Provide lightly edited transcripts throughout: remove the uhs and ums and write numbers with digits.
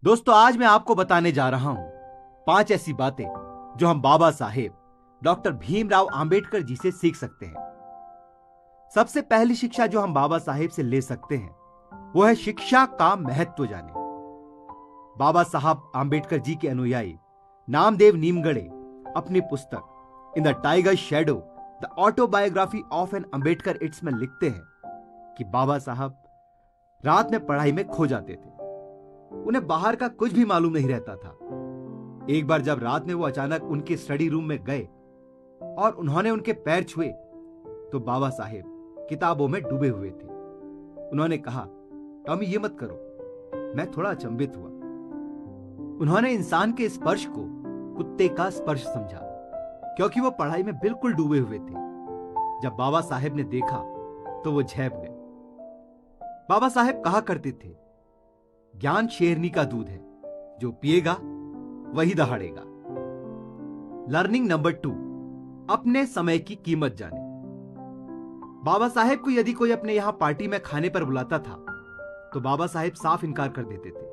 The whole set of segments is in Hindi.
दोस्तों, आज मैं आपको बताने जा रहा हूं 5 ऐसी बातें जो हम बाबा साहेब डॉक्टर भीमराव अंबेडकर जी से सीख सकते हैं। सबसे पहली शिक्षा जो हम बाबा साहेब से ले सकते हैं वो है शिक्षा का महत्व जाने। बाबा साहब अंबेडकर जी के अनुयायी नामदेव नीमगढ़े अपनी पुस्तक in the tiger shadow the autobiography of an Ambedkarite में लिखते हैं कि बाबा साहब रात में पढ़ाई में खो जाते थे। उन्हें बाहर का कुछ भी मालूम नहीं रहता था। एक बार जब रात में वो अचानक उनके स्टडी रूम में गए और उन्होंने उनके पैर छुए तो बाबा साहेब किताबों में डूबे हुए थे। उन्होंने कहा, टॉमी ये मत करो। मैं थोड़ा अचंभित हुआ। उन्होंने इंसान के स्पर्श को कुत्ते का स्पर्श समझा, क्योंकि वो पढ़ाई में बिल्कुल डूबे हुए थे। जब बाबा साहेब ने देखा तो वो झेप गए। बाबा साहेब कहा करते थे, ज्ञान शेरनी का दूध है, जो पिएगा वही दहाड़ेगा। लर्निंग नंबर 2, अपने समय की कीमत जाने। बाबा साहेब को यदि कोई अपने यहां पार्टी में खाने पर बुलाता था तो बाबा साहेब साफ इनकार कर देते थे।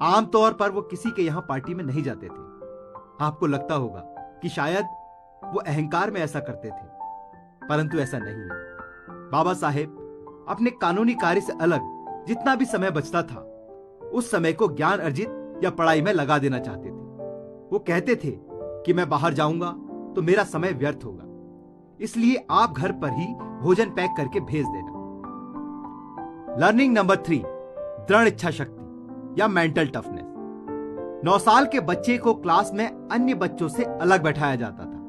आमतौर पर वो किसी के यहां पार्टी में नहीं जाते थे। आपको लगता होगा कि शायद वो अहंकार में ऐसा करते थे, परंतु ऐसा नहीं है। बाबा साहेब अपने कानूनी कार्य से अलग जितना भी समय बचता था उस समय को ज्ञान अर्जित या पढ़ाई में लगा देना चाहते थे। वो कहते थे कि मैं बाहर जाऊंगा तो मेरा समय व्यर्थ होगा, इसलिए आप घर पर ही भोजन पैक करके भेज देना। लर्निंग नंबर 3, दृढ़ इच्छा शक्ति या मेंटल टफनेस। 9 साल के बच्चे को क्लास में अन्य बच्चों से अलग बैठाया जाता था।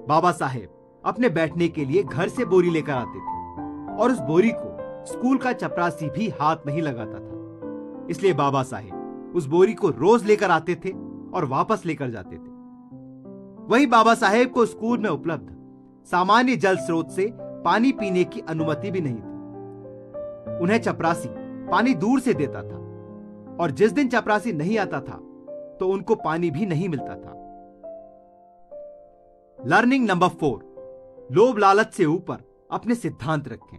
बाबा साहेब अपने बैठने के लिए घर से बोरी लेकर आते थे और उस बोरी को स्कूल का चपरासी भी हाथ नहीं लगाता था। इसलिए बाबा साहेब उस बोरी को रोज लेकर आते थे और वापस लेकर जाते थे। वही बाबा साहेब को स्कूल में उपलब्ध सामान्य जल स्रोत से पानी पीने की अनुमति भी नहीं थी। उन्हें चपरासी पानी दूर से देता था और जिस दिन चपरासी नहीं आता था तो उनको पानी भी नहीं मिलता था। लर्निंग नंबर 4, लोभ लालच से ऊपर अपने सिद्धांत रखें।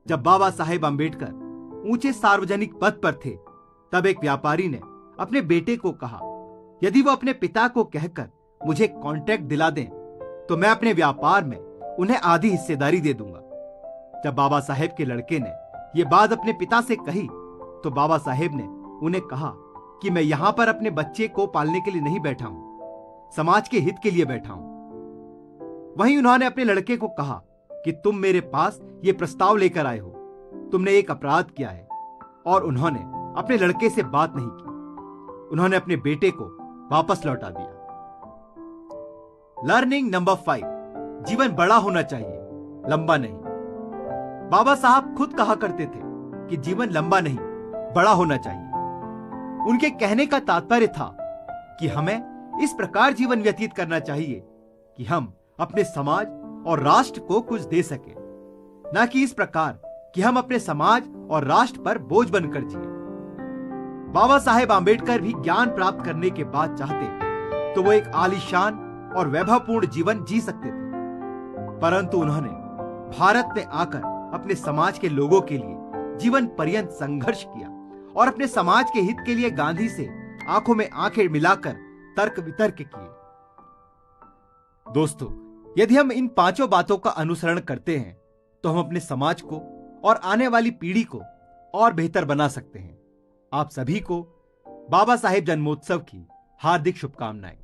जब बाबा साहेब अंबेडकर ऊंचे सार्वजनिक पद पर थे तब एक व्यापारी ने अपने बेटे को कहा, यदि वो अपने पिता को कहकर मुझे कॉन्ट्रैक्ट दिला दें तो मैं अपने व्यापार में उन्हें आधी हिस्सेदारी दे दूंगा। जब बाबा साहेब के लड़के ने यह बात अपने पिता से कही तो बाबा साहेब ने उन्हें कहा कि मैं यहां पर अपने बच्चे को पालने के लिए नहीं बैठा हूं, समाज के हित के लिए बैठा हूं। वहीं उन्होंने अपने लड़के को कहा कि तुम मेरे पास यह प्रस्ताव लेकर आए हो, तुमने एक अपराध किया है। और उन्होंने अपने लड़के से बात नहीं की। उन्होंने अपने बेटे को वापस लौटा दिया। लर्निंग नंबर 5, जीवन बड़ा होना चाहिए, लंबा नहीं। बाबा साहब खुद कहा करते थे कि जीवन लंबा नहीं, बड़ा होना चाहिए। उनके कहने का तात्पर्य था कि हमें इस प्रकार जीवन व्यतीत करना चाहिए कि हम अपने समाज और राष्ट्र को कुछ दे सके, ना कि इस प्रकार कि हम अपने समाज और राष्ट्र पर बोझ बनकर जिए। बाबा साहेब अंबेडकर भी ज्ञान प्राप्त करने के बाद चाहते तो वो एक आलीशान और वैभवपूर्ण जीवन जी सकते थे, परंतु उन्होंने भारत में आकर अपने समाज के लोगों के लिए जीवन पर्यंत संघर्ष किया और अपने समाज के हित के लिए गांधी से आंखों में आंखें मिलाकर तर्क वितर्क किए। दोस्तों, यदि हम इन 5 बातों का अनुसरण करते हैं तो हम अपने समाज को और आने वाली पीढ़ी को और बेहतर बना सकते हैं। आप सभी को बाबा साहेब जन्मोत्सव की हार्दिक शुभकामनाएं।